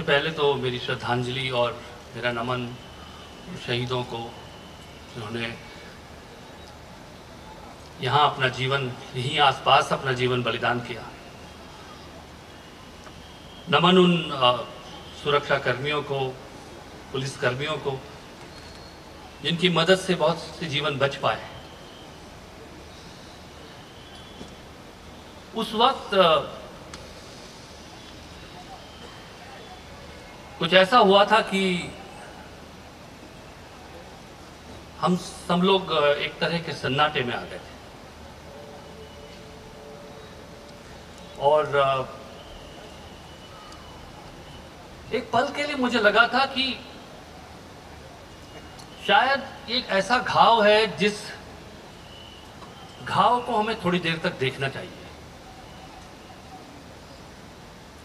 पहले तो मेरी श्रद्धांजलि और मेरा नमन शहीदों को, जिन्होंने यहाँ अपना जीवन, यहीं आसपास अपना जीवन बलिदान किया। नमन उन सुरक्षा कर्मियों को, पुलिस कर्मियों को, जिनकी मदद से बहुत से जीवन बच पाए। उस वक्त कुछ ऐसा हुआ था कि हम सब लोग एक तरह के सन्नाटे में आ गए थे और एक पल के लिए मुझे लगा था कि शायद एक ऐसा घाव है जिस घाव को हमें थोड़ी देर तक देखना चाहिए।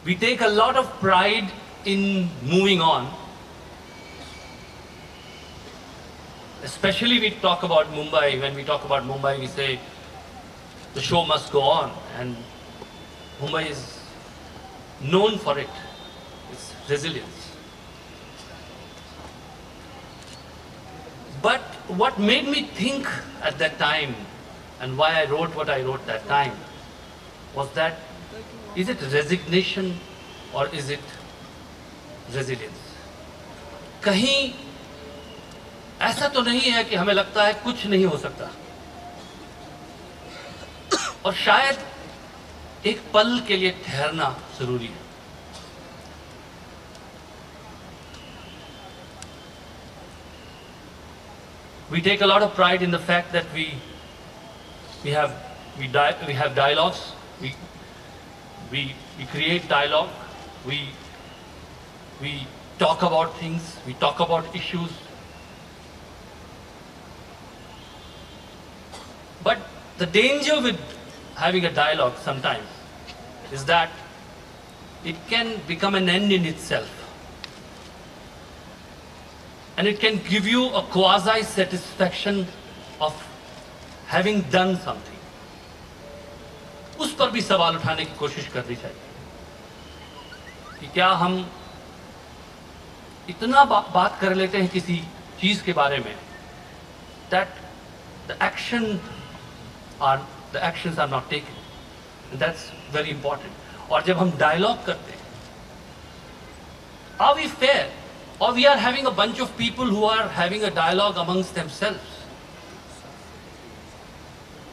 We take a lot of pride in moving on. Especially we talk about Mumbai. When we talk about Mumbai, we say the show must go on, and Mumbai is known for it, its resilience. But what made me think at that time, and why I wrote what I wrote that time, was that is it resignation or is it resilience? कहीं ऐसा तो नहीं है कि हमें लगता है कुछ नहीं हो सकता, और शायद एक पल के लिए ठहरना जरूरी है। We take a lot of pride in the fact that we have dialogues, we create dialogue, we talk about things, we talk about issues. But the danger with having a dialogue sometimes is that it can become an end in itself. And it can give you a quasi-satisfaction of having done something. उस पर भी सवाल उठाने की कोशिश करनी चाहिए कि क्या हम इतना बात कर लेते हैं किसी चीज के बारे में that the actions are not taken. And that's very important. और जब हम डायलॉग करते हैं, are we fair? Or we are having a bunch of people who are having a dialogue amongst themselves?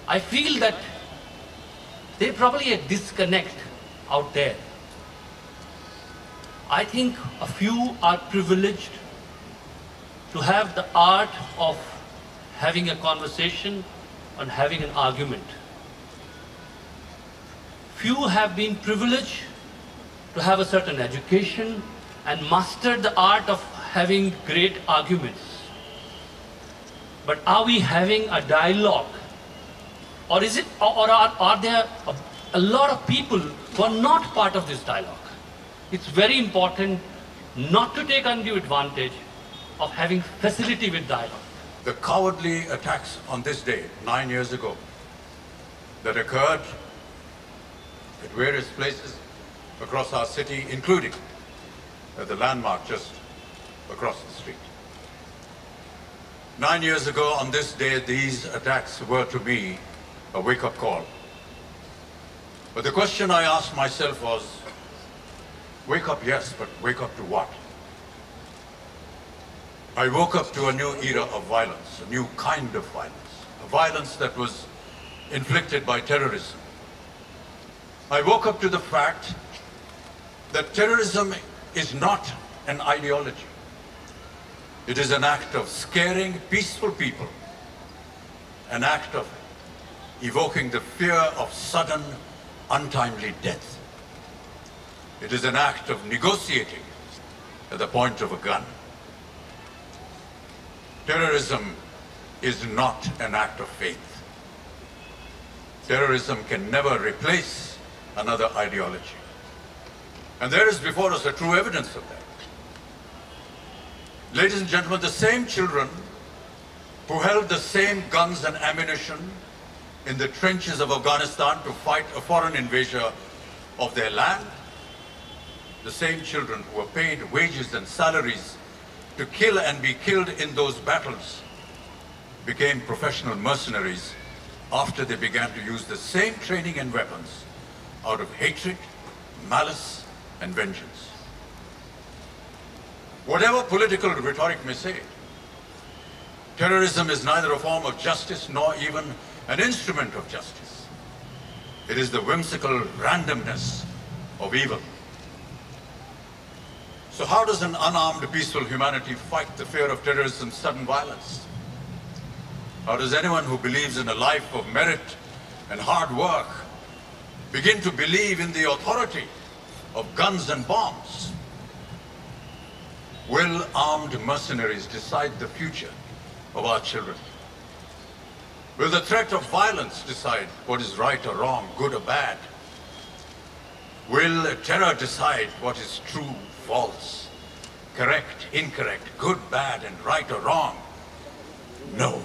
I feel that there's probably a disconnect out there. I think a few are privileged to have the art of having a conversation and having an argument. Few have been privileged to have a certain education and mastered the art of having great arguments. But are we having a dialogue? Or is it, or are there a lot of people who are not part of this dialogue? It's very important not to take undue advantage of having facility with dialogue. The cowardly attacks on this day, 9 years ago, that occurred at various places across our city, including at the landmark just across the street. 9 years ago on this day, these attacks were to me a wake-up call. But the question I asked myself was, wake up, yes, but wake up to what? I woke up to a new era of violence, a new kind of violence, a violence that was inflicted by terrorism. I woke up to the fact that terrorism is not an ideology. It is an act of scaring peaceful people, an act of evoking the fear of sudden, untimely death. It is an act of negotiating at the point of a gun. Terrorism is not an act of faith. Terrorism can never replace another ideology. And there is before us a true evidence of that. Ladies and gentlemen, the same children who held the same guns and ammunition in the trenches of Afghanistan to fight a foreign invader of their land the same children who were paid wages and salaries to kill and be killed in those battles became professional mercenaries after they began to use the same training and weapons out of hatred, malice, and vengeance. Whatever political rhetoric may say, terrorism is neither a form of justice nor even an instrument of justice. It is the whimsical randomness of evil. So how does an unarmed, peaceful humanity fight the fear of terrorism's sudden violence? How does anyone who believes in a life of merit and hard work begin to believe in the authority of guns and bombs? Will armed mercenaries decide the future of our children? Will the threat of violence decide what is right or wrong, good or bad? Will terror decide what is true, false, correct, incorrect, good, bad, and right or wrong? No.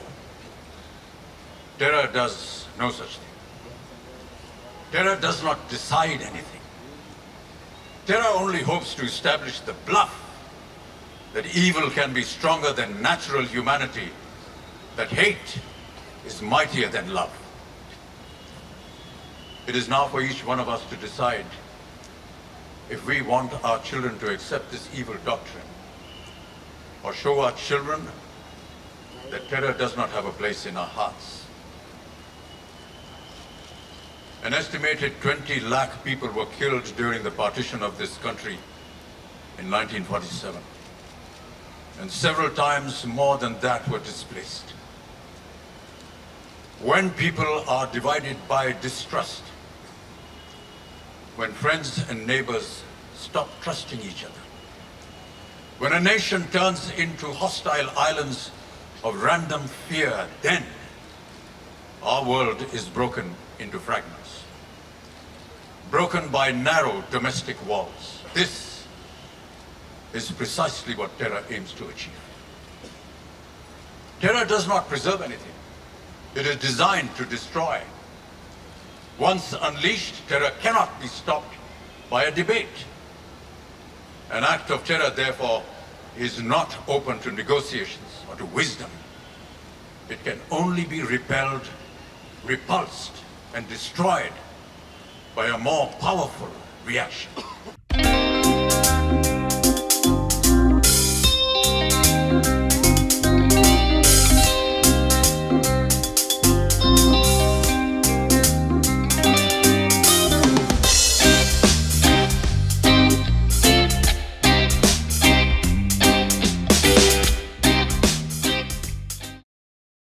Terror does no such thing. Terror does not decide anything. Terror only hopes to establish the bluff that evil can be stronger than natural humanity, that hate is mightier than love. It is now for each one of us to decide if we want our children to accept this evil doctrine, or show our children that terror does not have a place in our hearts. An estimated 20 lakh people were killed during the partition of this country in 1947. And several times more than that were displaced. When people are divided by distrust, when friends and neighbors stop trusting each other, when a nation turns into hostile islands of random fear, then our world is broken into fragments, broken by narrow domestic walls. This is precisely what terror aims to achieve. Terror does not preserve anything. It is designed to destroy. Once unleashed, terror cannot be stopped by a debate. An act of terror, therefore, is not open to negotiations or to wisdom. It can only be repelled, repulsed, and destroyed by a more powerful reaction.